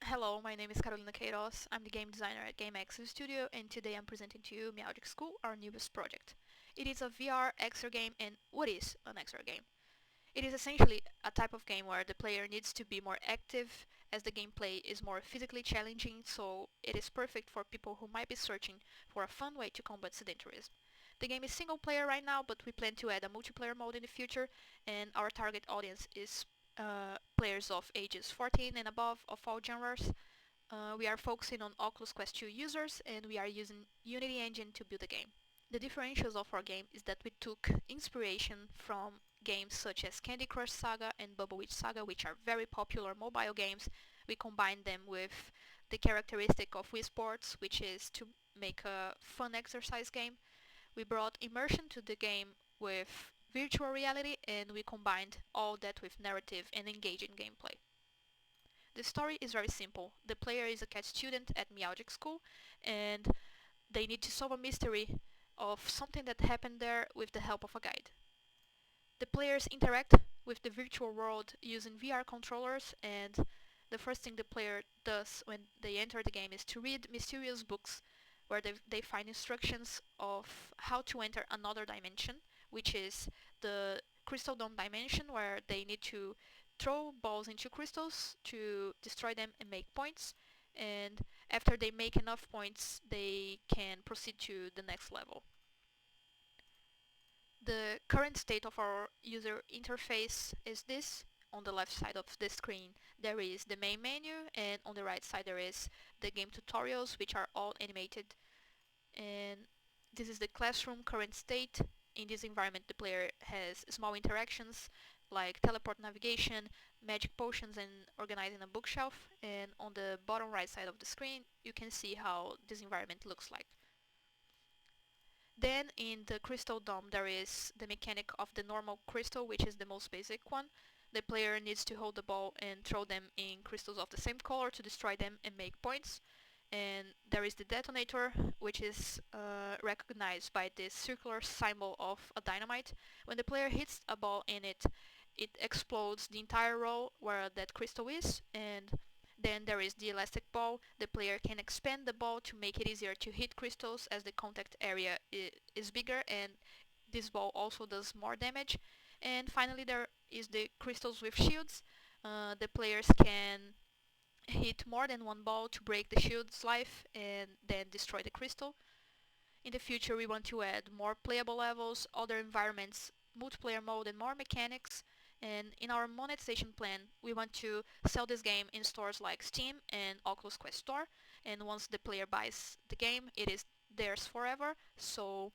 Hello, my name is Carolina Queiroz. I'm the game designer at GameAxis studio, and today I'm presenting to you Meowgic School, our newest project. It is a VR XR game, and what is an XR game? It is essentially a type of game where the player needs to be more active as the gameplay is more physically challenging, so it is perfect for people who might be searching for a fun way to combat sedentarism. The game is single player right now, but we plan to add a multiplayer mode in the future, and our target audience is players of ages 14 and above of all genres. We are focusing on Oculus Quest 2 users, and we are using Unity Engine to build the game. The differentials of our game is that we took inspiration from games such as Candy Crush Saga and Bubble Witch Saga, which are very popular mobile games. We combined them with the characteristic of Wii Sports, which is to make a fun exercise game. We brought immersion to the game with virtual reality, and we combined all that with narrative and engaging gameplay. The story is very simple. The player is a cat student at Meowgic School, and they need to solve a mystery of something that happened there with the help of a guide. The players interact with the virtual world using VR controllers, and the first thing the player does when they enter the game is to read mysterious books where they find instructions of how to enter another dimension, which is the Crystal Dome dimension, where they need to throw balls into crystals to destroy them and make points. And after they make enough points, they can proceed to the next level. The current state of our user interface is this. On the left side of the screen there is the main menu, and on the right side there is the game tutorials, which are all animated. And this is the classroom current state. In this environment the player has small interactions like teleport navigation, magic potions, and organizing a bookshelf. And on the bottom right side of the screen you can see how this environment looks like. Then in the crystal dome there is the mechanic of the normal crystal, which is the most basic one. The player needs to hold the ball and throw them in crystals of the same color to destroy them and make points. And there is the detonator, which is recognized by this circular symbol of a dynamite. When the player hits a ball in it, it explodes the entire row where that crystal is. And then there is the elastic ball. The player can expand the ball to make it easier to hit crystals as the contact area is bigger, and this ball also does more damage. And finally there is the crystals with shields. The players can hit more than one ball to break the shield's life and then destroy the crystal. In the future we want to add more playable levels, other environments, multiplayer mode, and more mechanics. And in our monetization plan we want to sell this game in stores like Steam and Oculus Quest Store, and once the player buys the game it is theirs forever. So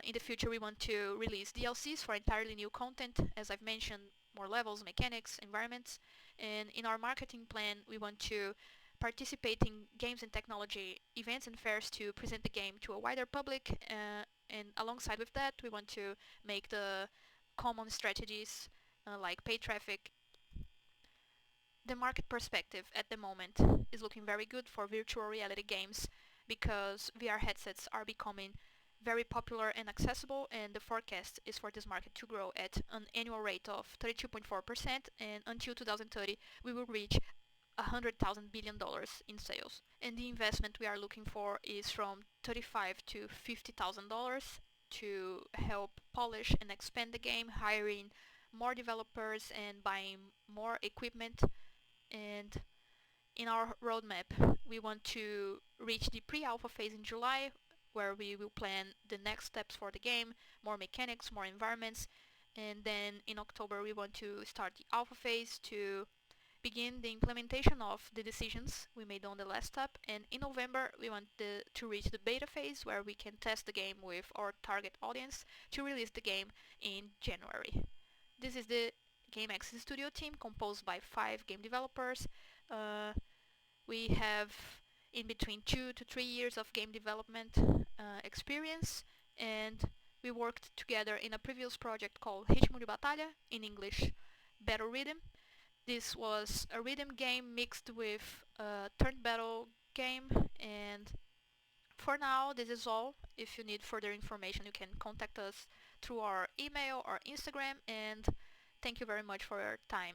in the future we want to release DLCs for entirely new content, as I've mentioned, more levels, mechanics, environments. And in our marketing plan we want to participate in games and technology events and fairs to present the game to a wider public, and alongside with that we want to make the common strategies like pay traffic. The market perspective at the moment is looking very good for virtual reality games because VR headsets are becoming very popular and accessible, and the forecast is for this market to grow at an annual rate of 32.4%, and until 2030 we will reach $100,000 billion in sales. And the investment we are looking for is from $35,000 to $50,000 to help polish and expand the game, hiring more developers and buying more equipment. And in our roadmap we want to reach the pre-alpha phase in July, where we will plan the next steps for the game, more mechanics, more environments. And then in October we want to start the alpha phase to begin the implementation of the decisions we made on the last step. And in November we want to reach the beta phase, where we can test the game with our target audience to release the game in January. This is the GameAxis studio team, composed by 5 game developers. Uh, we have in between 2 to 3 years of game development experience, and we worked together in a previous project called Ritmo de Batalha, in English Battle Rhythm. This was a rhythm game mixed with a turn battle game. And for now this is all. If you need further information you can contact us through our email or Instagram, and thank you very much for your time.